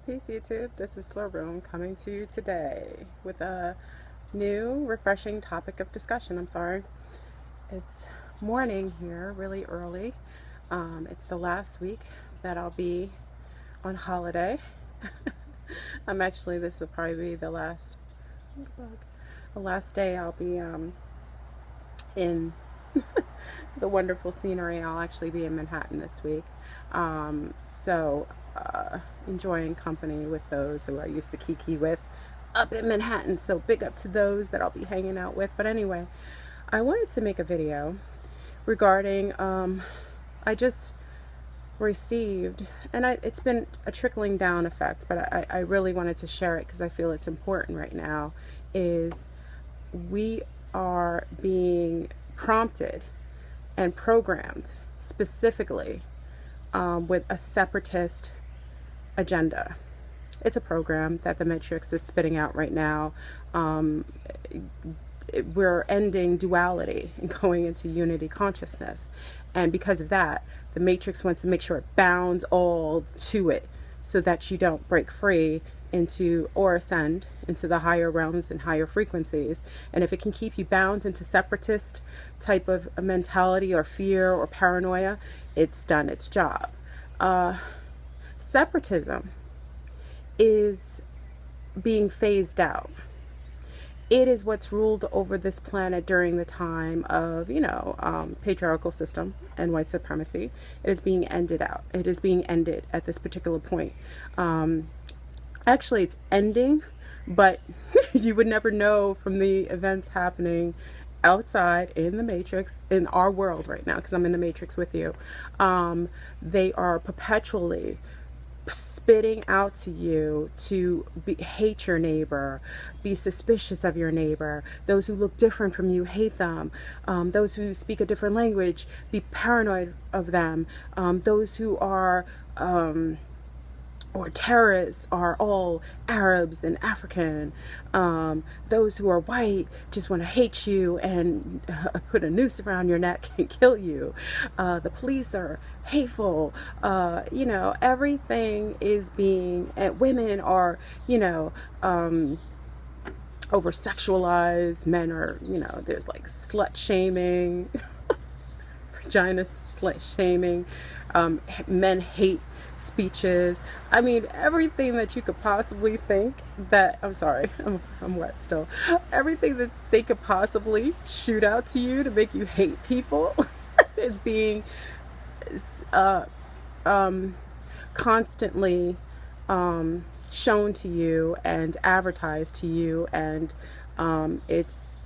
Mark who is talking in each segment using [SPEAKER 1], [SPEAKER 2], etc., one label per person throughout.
[SPEAKER 1] Peace YouTube, this is Floor Room coming to you today with a new refreshing topic of discussion. I'm sorry. It's morning here, really early. It's the last week that I'll be on holiday. This will probably be the last day I'll be in the wonderful scenery. I'll actually be in Manhattan this week. Enjoying company with those who I used to kiki with up in Manhattan. So big up to those that I'll be hanging out with. But anyway, I wanted to make a video regarding, I just received, and it's been a trickling down effect, but I really wanted to share it because I feel it's important right now, is we are being prompted and programmed specifically with a separatist agenda. It's a program that the Matrix is spitting out right now. We're ending duality and going into unity consciousness. And because of that, the Matrix wants to make sure it bounds all to it so that you don't break free into or ascend into the higher realms and higher frequencies. And if it can keep you bound into separatist type of mentality or fear or paranoia, it's done its job. Separatism is being phased out. It is what's ruled over this planet during the time of, patriarchal system and white supremacy. It is being ended out. It is being ended at this particular point. Actually, it's ending, but you would never know from the events happening outside in the Matrix, in our world right now, because I'm in the Matrix with you. They are perpetually spitting out to you to hate your neighbor, be suspicious of your neighbor. Those who look different from you, hate them. Those who speak a different language, be paranoid of them. Those who are or terrorists are all Arabs and African. Those who are white just want to hate you and put a noose around your neck and kill you. The police are hateful. Everything is being, and women are, over sexualized. Men are, there's like slut shaming, vagina slut shaming. Men hate speeches. I mean, everything that you could possibly think that, I'm sorry, I'm wet still. Everything that they could possibly shoot out to you to make you hate people is being constantly shown to you and advertised to you, and it's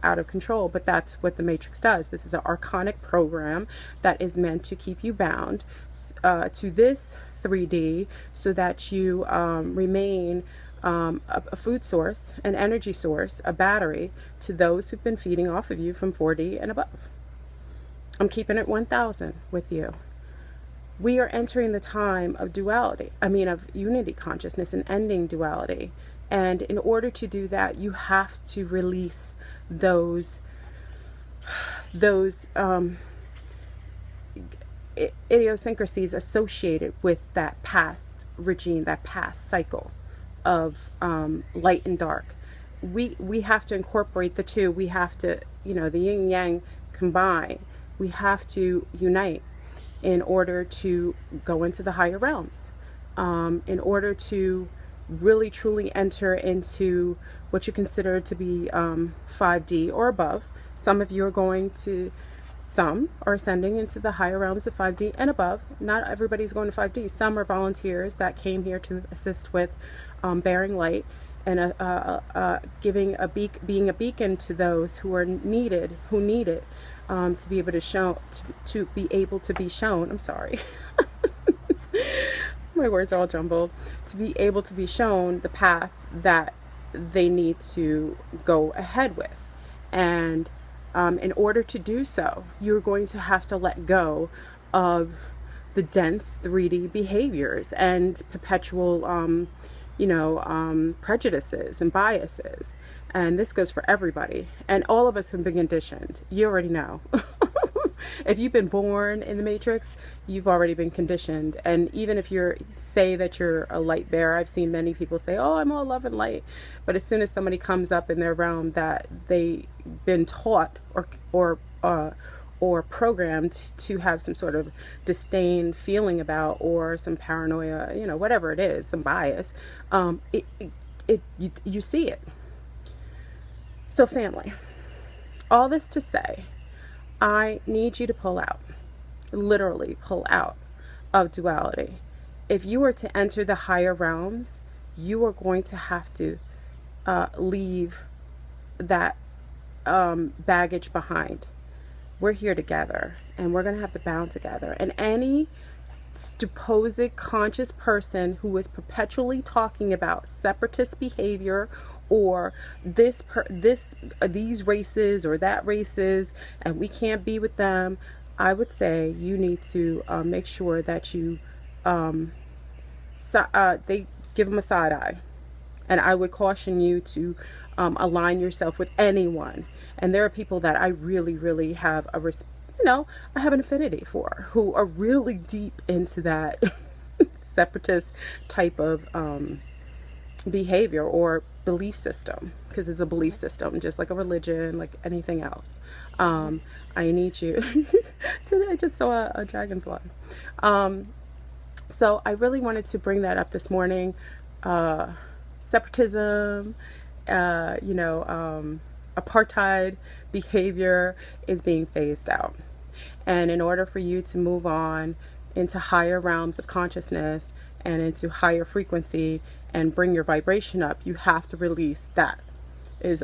[SPEAKER 1] out of control. But that's what the Matrix does. This is an archonic program that is meant to keep you bound to this 3D so that you remain a food source, an energy source, a battery to those who've been feeding off of you from 4D and above. I'm keeping it 1000 with you. We are entering the time of duality, of unity consciousness and ending duality. And in order to do that, you have to release those idiosyncrasies associated with that past regime, that past cycle of light and dark. We have to incorporate the two. We have to, the yin and yang combine. We have to unite in order to go into the higher realms, in order to really truly enter into what you consider to be 5D or above. Some of you are some are ascending into the higher realms of 5D and above. Not everybody's going to 5D. Some are volunteers that came here to assist with bearing light and being a beacon to those who need it, to be able to be shown. I'm sorry. My words are all jumbled. To be able to be shown the path that they need to go ahead with. And in order to do so, you're going to have to let go of the dense 3D behaviors and perpetual prejudices and biases. And this goes for everybody. And all of us have been conditioned. You already know. If you've been born in the matrix, you've already been conditioned. And even if you're say that you're a light bearer, I've seen many people say, oh, I'm all love and light, but as soon as somebody comes up in their realm that they've been taught or programmed to have some sort of disdain feeling about, or some paranoia, you know, whatever it is, some bias, you see it. So family, all this to say, I need you to pull out, literally pull out of duality. If you are to enter the higher realms, you are going to have to leave that baggage behind. We're here together, and we're going to have to bound together. And any supposed conscious person who is perpetually talking about separatist behavior, or these races or that races, and we can't be with them, I would say you need to make sure that you they give them a side eye. And I would caution you to align yourself with anyone. And there are people that I really, really have I have an affinity for, who are really deep into that separatist type of behavior or belief system, because it's a belief system, just like a religion, like anything else. I need you. Today I just saw a dragonfly. So I really wanted to bring that up this morning. Separatism, apartheid behavior is being phased out. And in order for you to move on into higher realms of consciousness and into higher frequency and bring your vibration up, you have to release that. It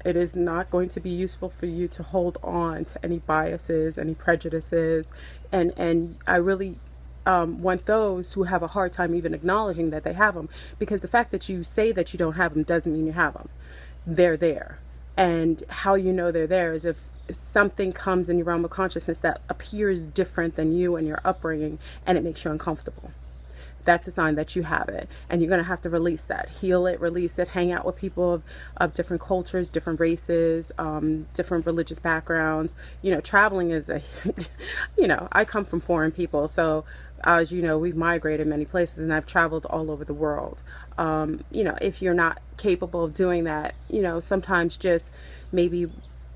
[SPEAKER 1] is not going to be useful for you to hold on to any biases, any prejudices, and I really want those who have a hard time even acknowledging that they have them, because the fact that you say that you don't have them doesn't mean you have them. They're there. And how you know they're there is if something comes in your realm of consciousness that appears different than you and your upbringing, and it makes you uncomfortable. That's a sign that you have it, and you're going to have to release that, heal it, release it, hang out with people of different cultures, different races, different religious backgrounds. Traveling is I come from foreign people, so as you know, we've migrated many places, and I've traveled all over the world. If you're not capable of doing that, sometimes just maybe,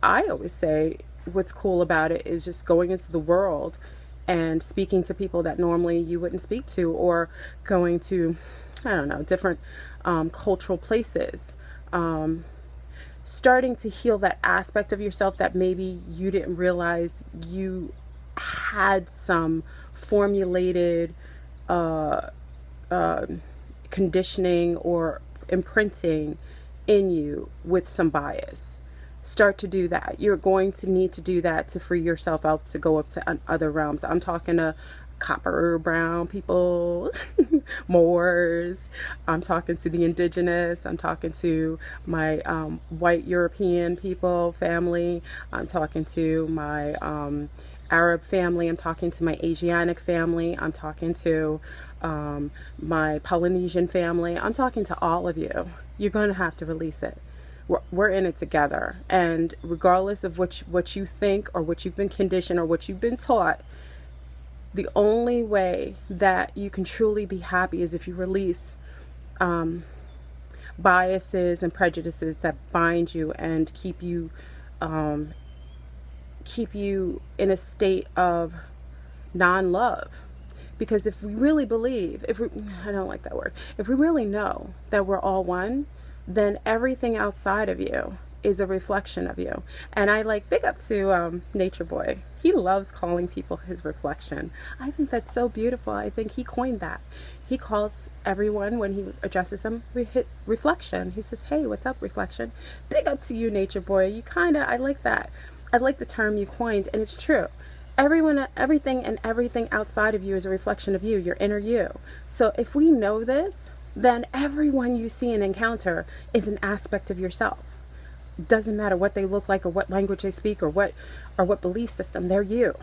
[SPEAKER 1] I always say what's cool about it is just going into the world and speaking to people that normally you wouldn't speak to, or going to, different cultural places. Starting to heal that aspect of yourself that maybe you didn't realize you had some formulated conditioning or imprinting in you with some bias. Start to do that. You're going to need to do that to free yourself out to go up to other realms. I'm talking to copper brown people, Moors. I'm talking to the indigenous. I'm talking to my white European people, family. I'm talking to my Arab family. I'm talking to my Asiatic family. I'm talking to my Polynesian family. I'm talking to all of you. You're going to have to release it. We're in it together, and regardless of what you think or what you've been conditioned or what you've been taught, the only way that you can truly be happy is if you release biases and prejudices that bind you and keep you in a state of non-love. Because if we really believe, I don't like that word, if we really know that we're all one, then everything outside of you is a reflection of you. And I big up to Nature Boy. He loves calling people his reflection. I think that's so beautiful. I think he coined that. He calls everyone, when he addresses them, reflection. He says, hey, what's up, reflection? Big up to you, Nature Boy. I like that. I like the term you coined, and it's true. Everything outside of you is a reflection of you, your inner you. So if we know this, then everyone you see and encounter is an aspect of yourself. Doesn't matter what they look like or what language they speak or what belief system, they're you.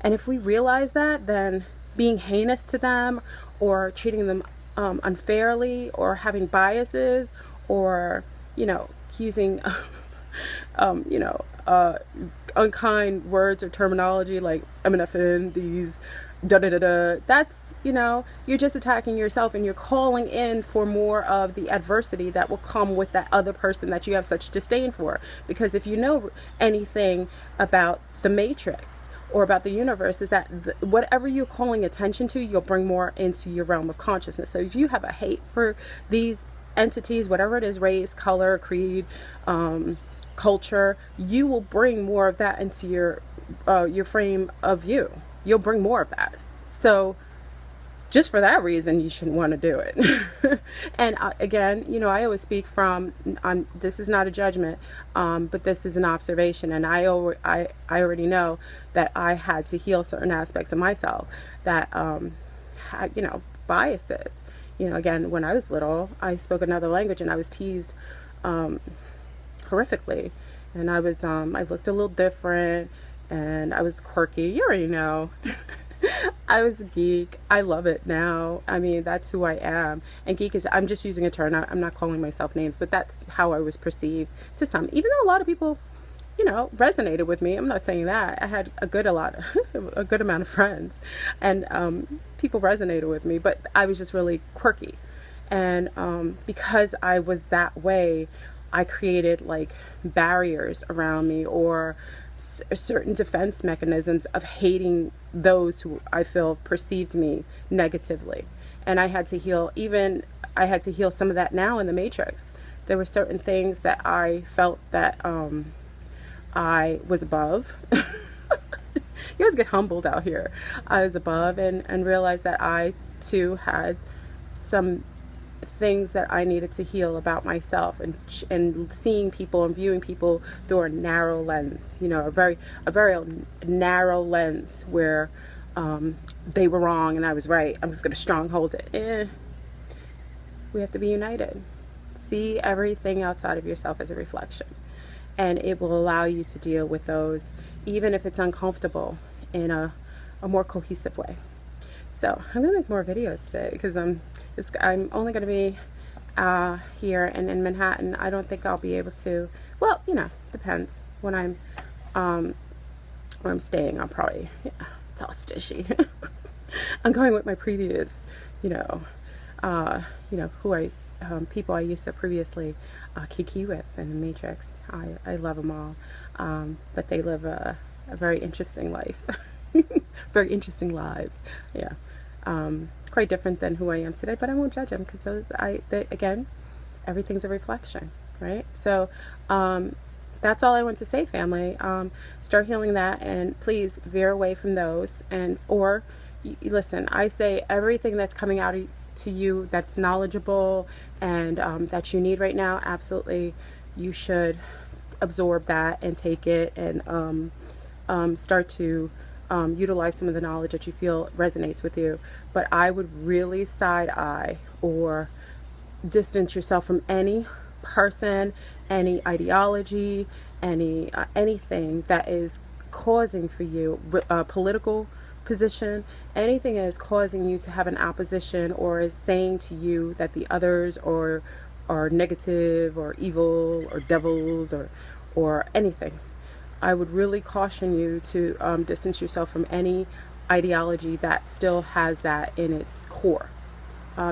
[SPEAKER 1] And if we realize that, then being heinous to them or treating them unfairly or having biases or, using you know, unkind words or terminology like MNFN, these da da da da. That's, you know, you're just attacking yourself, and you're calling in for more of the adversity that will come with that other person that you have such disdain for. Because if you know anything about the Matrix or about the universe, is that whatever you're calling attention to, you'll bring more into your realm of consciousness. So if you have a hate for these entities, whatever it is, race, color, creed, culture, you will bring more of that into your frame of view. You'll bring more of that. So just for that reason, you shouldn't want to do it. And again, you know, I always speak from, this is not a judgment, but this is an observation. And I already know that I had to heal certain aspects of myself that had, you know, biases. You know, again, when I was little, I spoke another language, and I was teased horrifically. And I looked a little different, and I was quirky. You already know. I was a geek. I love it now. I mean, that's who I am. And geek is, I'm just using a term. I'm not calling myself names, but that's how I was perceived to some. Even though a lot of people, you know, resonated with me. I'm not saying that. I had a good amount of friends, and people resonated with me, but I was just really quirky. And because I was that way, I created like barriers around me, or certain defense mechanisms of hating those who I feel perceived me negatively. And I had to heal some of that now in the Matrix. There were certain things that I felt that I was above. You always get humbled out here. I was above, and realized that I too had some things that I needed to heal about myself, and seeing people and viewing people through a narrow lens, you know, a very narrow lens where they were wrong and I was right. I'm just going to stronghold it. We have to be united. See everything outside of yourself as a reflection, and it will allow you to deal with those, even if it's uncomfortable, in a more cohesive way. So I'm going to make more videos today, because I'm only going to be here and in Manhattan. I don't think I'll be able to, well, you know, depends. When I'm staying, I'll probably, yeah, it's all stitchy. I'm going with my previous, people I used to previously kiki with in the Matrix. I love them all, but they live a very interesting life. Very interesting lives. Yeah. Quite different than who I am today, but I won't judge them, because again, everything's a reflection, right? So that's all I want to say, family. Start healing that, and please veer away from those. Or listen, I say everything that's coming out to you that's knowledgeable and that you need right now, absolutely, you should absorb that and take it, and start to utilize some of the knowledge that you feel resonates with you. But I would really side-eye or distance yourself from any person, any ideology, anything that is causing for you a political position, anything that is causing you to have an opposition, or is saying to you that the others are negative or evil or devils or anything. I would really caution you to distance yourself from any ideology that still has that in its core,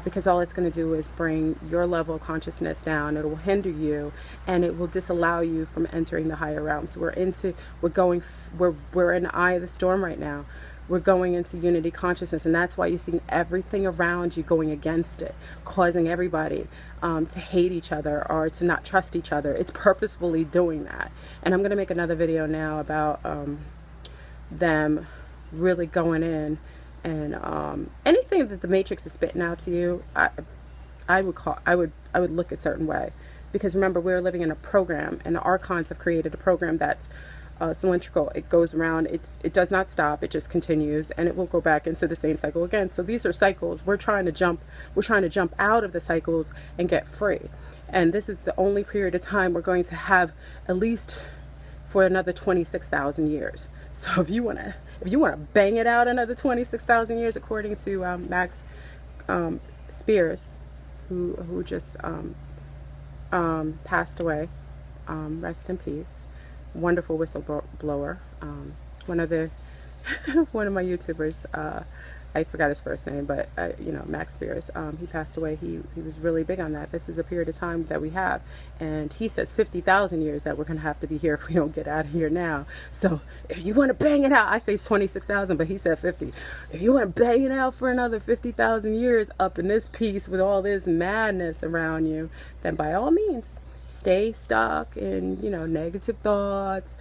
[SPEAKER 1] because all it's going to do is bring your level of consciousness down. It will hinder you, and it will disallow you from entering the higher realms. We're in the eye of the storm right now. We're going into unity consciousness, and that's why you're seeing everything around you going against it, causing everybody to hate each other or to not trust each other. It's purposefully doing that. And I'm going to make another video now about them really going in, and anything that the Matrix is spitting out to you, I would look a certain way, because remember, we're living in a program, and the Archons have created a program that's cylindrical. It goes around, it does not stop, it just continues, and it will go back into the same cycle again. So these are cycles. We're trying to jump out of the cycles and get free. And this is the only period of time we're going to have, at least for another 26,000 years. So if you want to bang it out another 26,000 years, according to Max Spears, who just passed away rest in peace. Wonderful whistleblower. One of the one of my YouTubers, I forgot his first name, but you know, Max Spears, he passed away. He was really big on that. This is a period of time that we have, and he says 50,000 years that we're gonna have to be here if we don't get out of here now. So if you want to bang it out, I say 26,000, but he said 50. If you want to bang it out for another 50,000 years up in this piece with all this madness around you, then by all means, stay stuck in, you know, negative thoughts,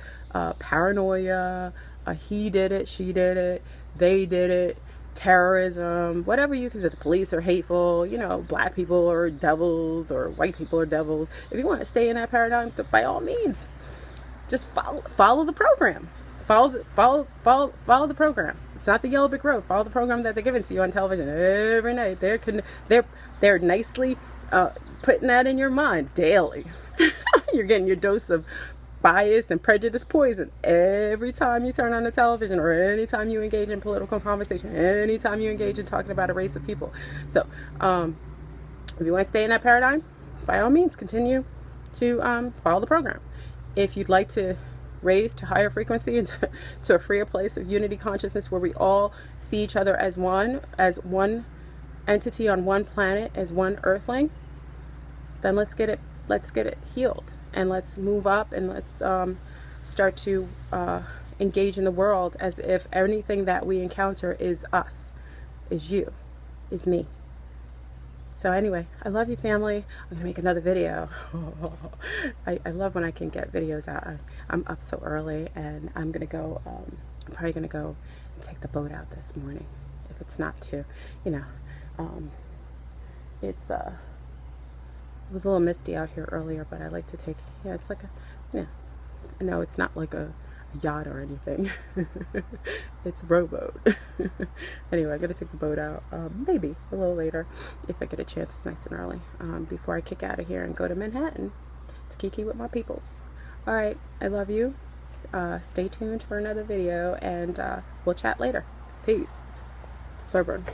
[SPEAKER 1] paranoia, he did it, she did it, they did it, terrorism, whatever you consider. The police are hateful, you know, black people are devils, or white people are devils. If you want to stay in that paradigm, by all means, just follow the program. Follow the program. It's not the yellow brick road. Follow the program that they're giving to you on television every night. They're nicely putting that in your mind daily. You're getting your dose of bias and prejudice poison every time you turn on the television, or anytime you engage in political conversation, anytime you engage in talking about a race of people. So if you want to stay in that paradigm, by all means, continue to follow the program. If you'd like to raise to higher frequency and to a freer place of unity consciousness, where we all see each other as one entity on one planet, as one earthling, then let's get it healed. And let's move up, and let's start to engage in the world as if anything that we encounter is us, is you, is me. So anyway, I love you, family. I'm gonna make another video. I love when I can get videos out. I'm up so early, and I'm gonna go, I'm probably gonna go and take the boat out this morning, if it's not too, you know, it was a little misty out here earlier, but I like to take, yeah, it's like a, yeah, no, it's not like a yacht or anything. It's a rowboat. Anyway, I'm gonna take the boat out, maybe a little later if I get a chance. It's nice and early, before I kick out of here and go to Manhattan to kiki with my peoples. All right, I love you. Stay tuned for another video, and we'll chat later. Peace. Thurburn.